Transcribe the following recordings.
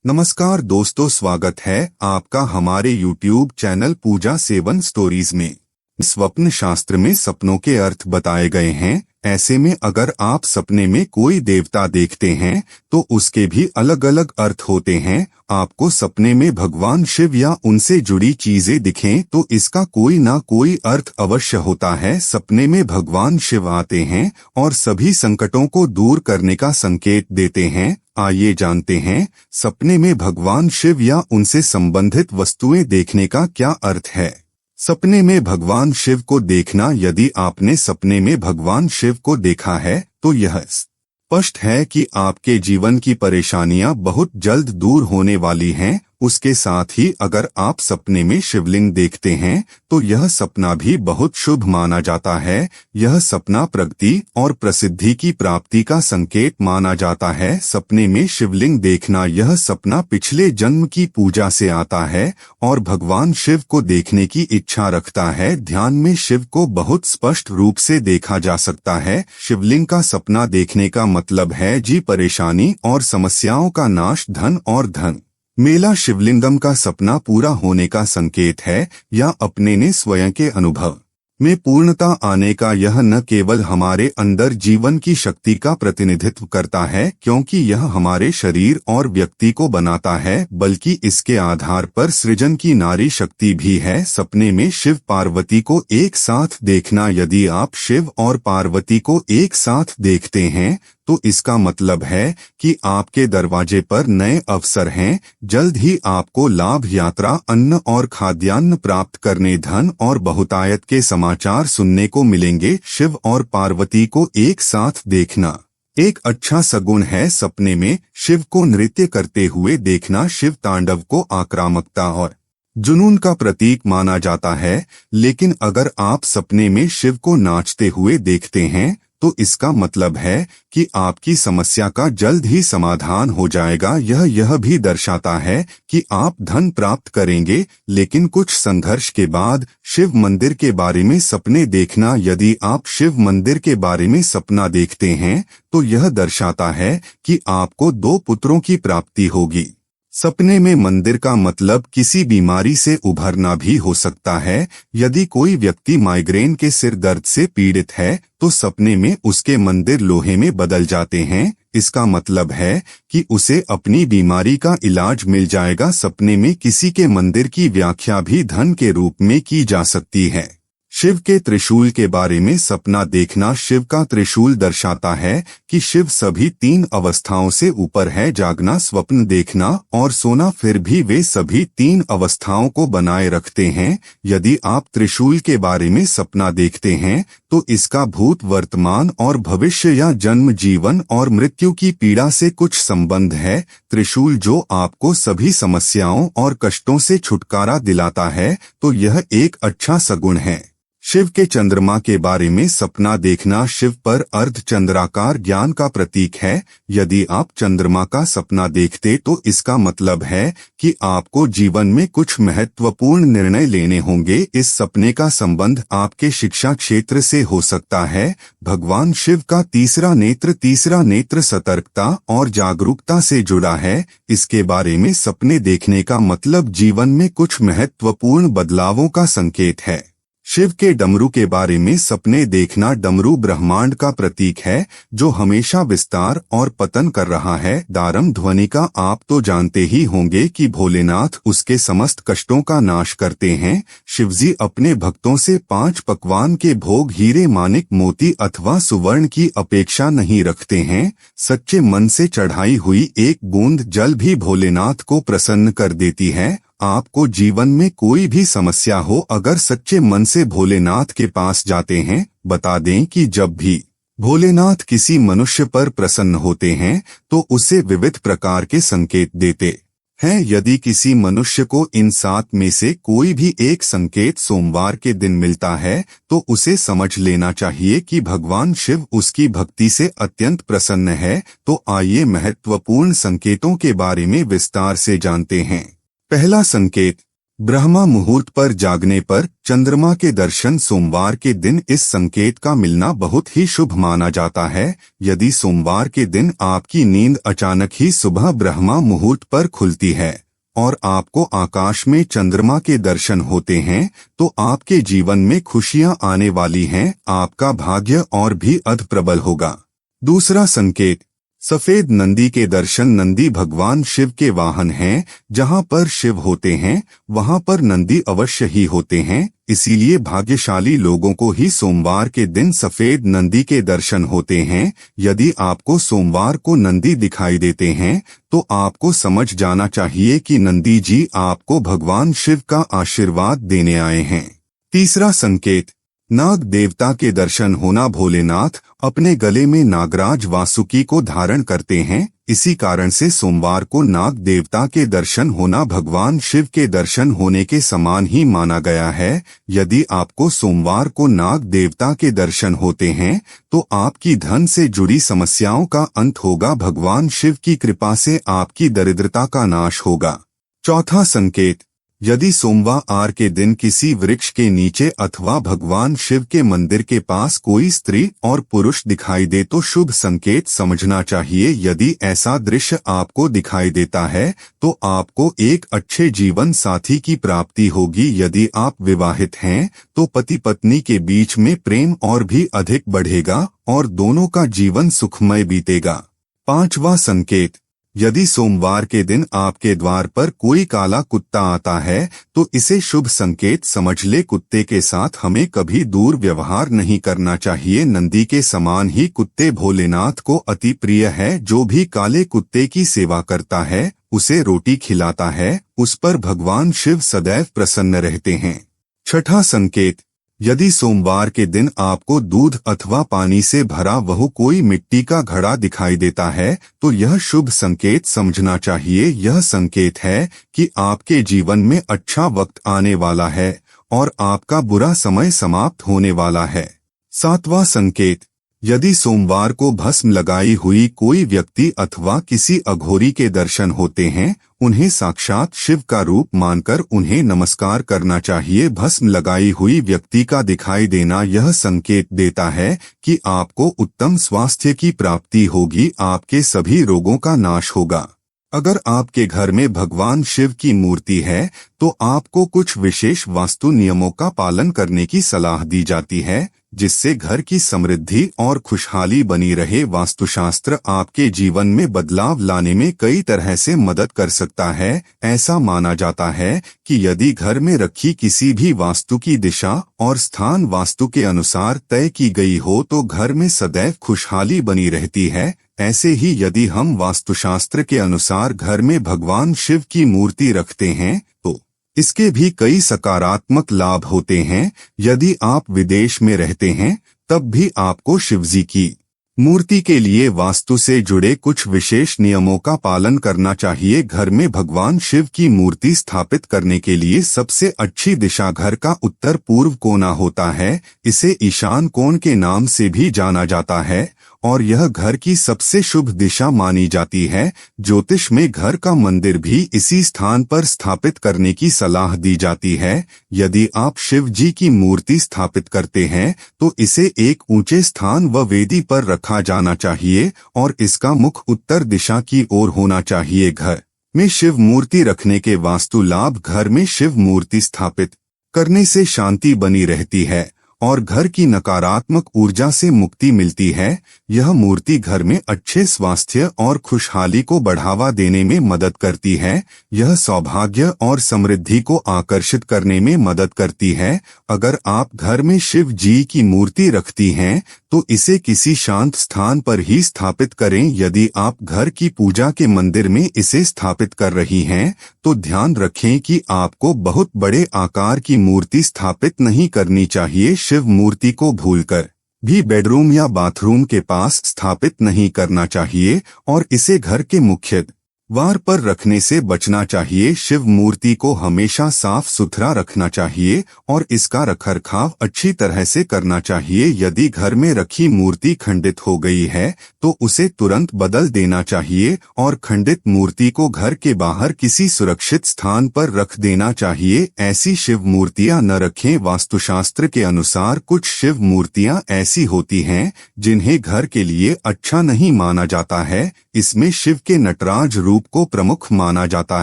नमस्कार दोस्तों, स्वागत है आपका हमारे YouTube चैनल पूजा 7 स्टोरीज में। स्वप्न शास्त्र में सपनों के अर्थ बताए गए हैं। ऐसे में अगर आप सपने में कोई देवता देखते हैं तो उसके भी अलग अलग अर्थ होते हैं। आपको सपने में भगवान शिव या उनसे जुड़ी चीजें दिखें तो इसका कोई ना कोई अर्थ अवश्य होता है। सपने में भगवान शिव आते हैं और सभी संकटों को दूर करने का संकेत देते हैं। आइए जानते हैं सपने में भगवान शिव या उनसे संबंधित वस्तुएं देखने का क्या अर्थ है। सपने में भगवान शिव को देखना। यदि आपने सपने में भगवान शिव को देखा है तो यह स्पष्ट है कि आपके जीवन की परेशानियां बहुत जल्द दूर होने वाली हैं। उसके साथ ही अगर आप सपने में शिवलिंग देखते हैं तो यह सपना भी बहुत शुभ माना जाता है। यह सपना प्रगति और प्रसिद्धि की प्राप्ति का संकेत माना जाता है। सपने में शिवलिंग देखना, यह सपना पिछले जन्म की पूजा से आता है और भगवान शिव को देखने की इच्छा रखता है। ध्यान में शिव को बहुत स्पष्ट रूप से देखा जा सकता है। शिवलिंग का सपना देखने का मतलब है जी परेशानी और समस्याओं का नाश, धन और धन मेला। शिवलिंगम का सपना पूरा होने का संकेत है या अपने ने स्वयं के अनुभव में पूर्णता आने का। यह न केवल हमारे अंदर जीवन की शक्ति का प्रतिनिधित्व करता है, क्योंकि यह हमारे शरीर और व्यक्ति को बनाता है, बल्कि इसके आधार पर सृजन की नारी शक्ति भी है। सपने में शिव पार्वती को एक साथ देखना। यदि आप शिव और पार्वती को एक साथ देखते हैं तो इसका मतलब है कि आपके दरवाजे पर नए अवसर हैं। जल्द ही आपको लाभ, यात्रा, अन्न और खाद्यान्न प्राप्त करने, धन और बहुतायत के समाचार सुनने को मिलेंगे। शिव और पार्वती को एक साथ देखना एक अच्छा सगुण है। सपने में शिव को नृत्य करते हुए देखना शिव तांडव को आक्रामकता और जुनून का प्रतीक माना जाता है। लेकिन अगर आप सपने में शिव को नाचते हुए देखते हैं तो इसका मतलब है कि आपकी समस्या का जल्द ही समाधान हो जाएगा। यह भी दर्शाता है कि आप धन प्राप्त करेंगे, लेकिन कुछ संघर्ष के बाद। शिव मंदिर के बारे में सपने देखना। यदि आप शिव मंदिर के बारे में सपना देखते हैं तो यह दर्शाता है कि आपको 2 पुत्रों की प्राप्ति होगी। सपने में मंदिर का मतलब किसी बीमारी से उभरना भी हो सकता है। यदि कोई व्यक्ति माइग्रेन के सिर दर्द से पीड़ित है तो सपने में उसके मंदिर लोहे में बदल जाते हैं। इसका मतलब है कि उसे अपनी बीमारी का इलाज मिल जाएगा। सपने में किसी के मंदिर की व्याख्या भी धन के रूप में की जा सकती है। शिव के त्रिशूल के बारे में सपना देखना। शिव का त्रिशूल दर्शाता है कि शिव सभी 3 अवस्थाओं से ऊपर है। जागना, स्वप्न देखना और सोना, फिर भी वे सभी 3 अवस्थाओं को बनाए रखते हैं। यदि आप त्रिशूल के बारे में सपना देखते हैं तो इसका भूत, वर्तमान और भविष्य या जन्म, जीवन और मृत्यु की पीड़ा से कुछ संबंध है। त्रिशूल जो आपको सभी समस्याओं और कष्टों से छुटकारा दिलाता है, तो यह एक अच्छा सगुण है। शिव के चंद्रमा के बारे में सपना देखना। शिव पर अर्धचंद्राकार ज्ञान का प्रतीक है। यदि आप चंद्रमा का सपना देखते तो इसका मतलब है कि आपको जीवन में कुछ महत्वपूर्ण निर्णय लेने होंगे। इस सपने का संबंध आपके शिक्षा क्षेत्र से हो सकता है। भगवान शिव का तीसरा नेत्र सतर्कता और जागरूकता से जुड़ा है। इसके बारे में सपने देखने का मतलब जीवन में कुछ महत्वपूर्ण बदलावों का संकेत है। शिव के डमरू के बारे में सपने देखना। डमरू ब्रह्मांड का प्रतीक है जो हमेशा विस्तार और पतन कर रहा है। दारम ध्वनि का आप तो जानते ही होंगे कि भोलेनाथ उसके समस्त कष्टों का नाश करते हैं। शिवजी अपने भक्तों से 5 पकवान के भोग, हीरे, मानिक, मोती अथवा सुवर्ण की अपेक्षा नहीं रखते हैं। सच्चे मन से चढ़ाई हुई एक बूंद जल भी भोलेनाथ को प्रसन्न कर देती है। आपको जीवन में कोई भी समस्या हो, अगर सच्चे मन से भोलेनाथ के पास जाते हैं, बता दें कि जब भी भोलेनाथ किसी मनुष्य पर प्रसन्न होते हैं तो उसे विविध प्रकार के संकेत देते हैं। यदि किसी मनुष्य को इन 7 में से कोई भी एक संकेत सोमवार के दिन मिलता है तो उसे समझ लेना चाहिए कि भगवान शिव उसकी भक्ति से अत्यंत प्रसन्न है। तो आइए महत्वपूर्ण संकेतों के बारे में विस्तार से जानते हैं। पहला संकेत, ब्रह्मा मुहूर्त पर जागने पर चंद्रमा के दर्शन सोमवार के दिन इस संकेत का मिलना बहुत ही शुभ माना जाता है। यदि सोमवार के दिन आपकी नींद अचानक ही सुबह ब्रह्मा मुहूर्त पर खुलती है और आपको आकाश में चंद्रमा के दर्शन होते हैं तो आपके जीवन में खुशियां आने वाली हैं, आपका भाग्य और भी अध-प्रबल होगा। दूसरा संकेत, सफेद नंदी के दर्शन। नंदी भगवान शिव के वाहन हैं। जहां पर शिव होते हैं वहां पर नंदी अवश्य ही होते हैं, इसीलिए भाग्यशाली लोगों को ही सोमवार के दिन सफेद नंदी के दर्शन होते हैं। यदि आपको सोमवार को नंदी दिखाई देते हैं तो आपको समझ जाना चाहिए कि नंदी जी आपको भगवान शिव का आशीर्वाद देने आए हैं। तीसरा संकेत, नाग देवता के दर्शन होना। भोलेनाथ अपने गले में नागराज वासुकी को धारण करते हैं, इसी कारण से सोमवार को नाग देवता के दर्शन होना भगवान शिव के दर्शन होने के समान ही माना गया है। यदि आपको सोमवार को नाग देवता के दर्शन होते हैं तो आपकी धन से जुड़ी समस्याओं का अंत होगा। भगवान शिव की कृपा से आपकी दरिद्रता का नाश होगा। चौथा संकेत, यदि सोमवार के दिन किसी वृक्ष के नीचे अथवा भगवान शिव के मंदिर के पास कोई स्त्री और पुरुष दिखाई दे तो शुभ संकेत समझना चाहिए। यदि ऐसा दृश्य आपको दिखाई देता है तो आपको एक अच्छे जीवन साथी की प्राप्ति होगी। यदि आप विवाहित हैं तो पति पत्नी के बीच में प्रेम और भी अधिक बढ़ेगा और दोनों का जीवन सुखमय बीतेगा। पांचवा संकेत, यदि सोमवार के दिन आपके द्वार पर कोई काला कुत्ता आता है तो इसे शुभ संकेत समझ ले। कुत्ते के साथ हमें कभी दूर व्यवहार नहीं करना चाहिए। नंदी के समान ही कुत्ते भोलेनाथ को अति प्रिय है। जो भी काले कुत्ते की सेवा करता है, उसे रोटी खिलाता है, उस पर भगवान शिव सदैव प्रसन्न रहते हैं। छठा संकेत, यदि सोमवार के दिन आपको दूध अथवा पानी से भरा वह कोई मिट्टी का घड़ा दिखाई देता है तो यह शुभ संकेत समझना चाहिए। यह संकेत है कि आपके जीवन में अच्छा वक्त आने वाला है और आपका बुरा समय समाप्त होने वाला है। सातवां संकेत, यदि सोमवार को भस्म लगाई हुई कोई व्यक्ति अथवा किसी अघोरी के दर्शन होते हैं, उन्हें साक्षात शिव का रूप मानकर उन्हें नमस्कार करना चाहिए। भस्म लगाई हुई व्यक्ति का दिखाई देना यह संकेत देता है कि आपको उत्तम स्वास्थ्य की प्राप्ति होगी, आपके सभी रोगों का नाश होगा। अगर आपके घर में भगवान शिव की मूर्ति है तो आपको कुछ विशेष वास्तु नियमों का पालन करने की सलाह दी जाती है, जिससे घर की समृद्धि और खुशहाली बनी रहे। वास्तुशास्त्र आपके जीवन में बदलाव लाने में कई तरह से मदद कर सकता है। ऐसा माना जाता है कि यदि घर में रखी किसी भी वास्तु की दिशा और स्थान वास्तु के अनुसार तय की गई हो तो घर में सदैव खुशहाली बनी रहती है। ऐसे ही यदि हम वास्तुशास्त्र के अनुसार घर में भगवान शिव की मूर्ति रखते हैं तो इसके भी कई सकारात्मक लाभ होते हैं। यदि आप विदेश में रहते हैं तब भी आपको शिवजी की मूर्ति के लिए वास्तु से जुड़े कुछ विशेष नियमों का पालन करना चाहिए। घर में भगवान शिव की मूर्ति स्थापित करने के लिए सबसे अच्छी दिशा घर का उत्तर पूर्व कोना होता है। इसे ईशान कोण के नाम से भी जाना जाता है और यह घर की सबसे शुभ दिशा मानी जाती है। ज्योतिष में घर का मंदिर भी इसी स्थान पर स्थापित करने की सलाह दी जाती है। यदि आप शिव जी की मूर्ति स्थापित करते हैं तो इसे एक ऊंचे स्थान व वेदी पर रखा जाना चाहिए और इसका मुख उत्तर दिशा की ओर होना चाहिए। घर में शिव मूर्ति रखने के वास्तु लाभ, घर में शिव मूर्ति स्थापित करने से शांति बनी रहती है और घर की नकारात्मक ऊर्जा से मुक्ति मिलती है। यह मूर्ति घर में अच्छे स्वास्थ्य और खुशहाली को बढ़ावा देने में मदद करती है। यह सौभाग्य और समृद्धि को आकर्षित करने में मदद करती है। अगर आप घर में शिव जी की मूर्ति रखती हैं तो इसे किसी शांत स्थान पर ही स्थापित करें। यदि आप घर की पूजा के मंदिर में इसे स्थापित कर रही हैं तो ध्यान रखें कि आपको बहुत बड़े आकार की मूर्ति स्थापित नहीं करनी चाहिए। शिव मूर्ति को भूलकर भी बेडरूम या बाथरूम के पास स्थापित नहीं करना चाहिए और इसे घर के मुख्य वार पर रखने से बचना चाहिए। शिव मूर्ति को हमेशा साफ सुथरा रखना चाहिए और इसका रखरखाव अच्छी तरह से करना चाहिए। यदि घर में रखी मूर्ति खंडित हो गई है तो उसे तुरंत बदल देना चाहिए और खंडित मूर्ति को घर के बाहर किसी सुरक्षित स्थान पर रख देना चाहिए। ऐसी शिव मूर्तियां न रखें। वास्तुशास्त्र के अनुसार कुछ शिव मूर्तियां ऐसी होती हैं जिन्हें घर के लिए अच्छा नहीं माना जाता है। इसमें शिव के नटराज रूप को प्रमुख माना जाता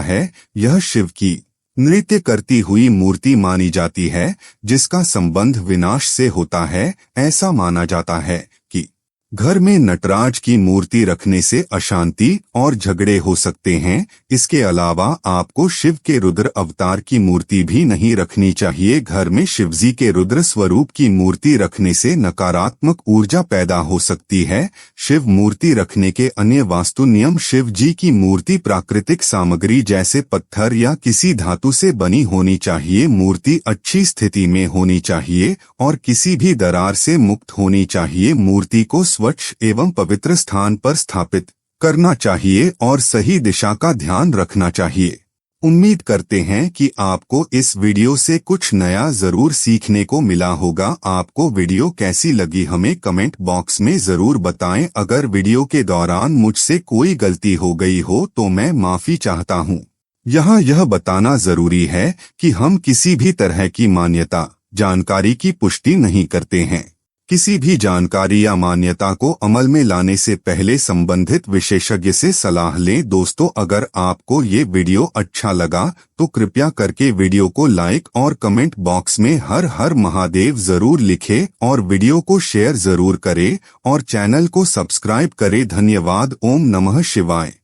है। यह शिव की नृत्य करती हुई मूर्ति मानी जाती है जिसका संबंध विनाश से होता है। ऐसा माना जाता है कि घर में नटराज की मूर्ति रखने से अशांति और झगड़े हो सकते हैं। इसके अलावा आपको शिव के रुद्र अवतार की मूर्ति भी नहीं रखनी चाहिए। घर में शिवजी के रुद्र स्वरूप की मूर्ति रखने से नकारात्मक ऊर्जा पैदा हो सकती है। शिव मूर्ति रखने के अन्य वास्तु नियम। शिव जी की मूर्ति प्राकृतिक सामग्री जैसे पत्थर या किसी धातु से बनी होनी चाहिए। मूर्ति अच्छी स्थिति में होनी चाहिए और किसी भी दरार से मुक्त होनी चाहिए। मूर्ति को स्वच्छ एवं पवित्र स्थान पर स्थापित करना चाहिए और सही दिशा का ध्यान रखना चाहिए। उम्मीद करते हैं कि आपको इस वीडियो से कुछ नया जरूर सीखने को मिला होगा। आपको वीडियो कैसी लगी हमें कमेंट बॉक्स में जरूर बताएं। अगर वीडियो के दौरान मुझसे कोई गलती हो गई हो तो मैं माफी चाहता हूं। यहाँ यह बताना जरूरी है कि हम किसी भी तरह की मान्यता जानकारी की पुष्टि नहीं करते हैं। किसी भी जानकारी या मान्यता को अमल में लाने से पहले संबंधित विशेषज्ञ से सलाह लें। दोस्तों, अगर आपको ये वीडियो अच्छा लगा तो कृपया करके वीडियो को लाइक और कमेंट बॉक्स में हर हर महादेव जरूर लिखें और वीडियो को शेयर जरूर करें और चैनल को सब्सक्राइब करें। धन्यवाद। ओम नमः शिवाय।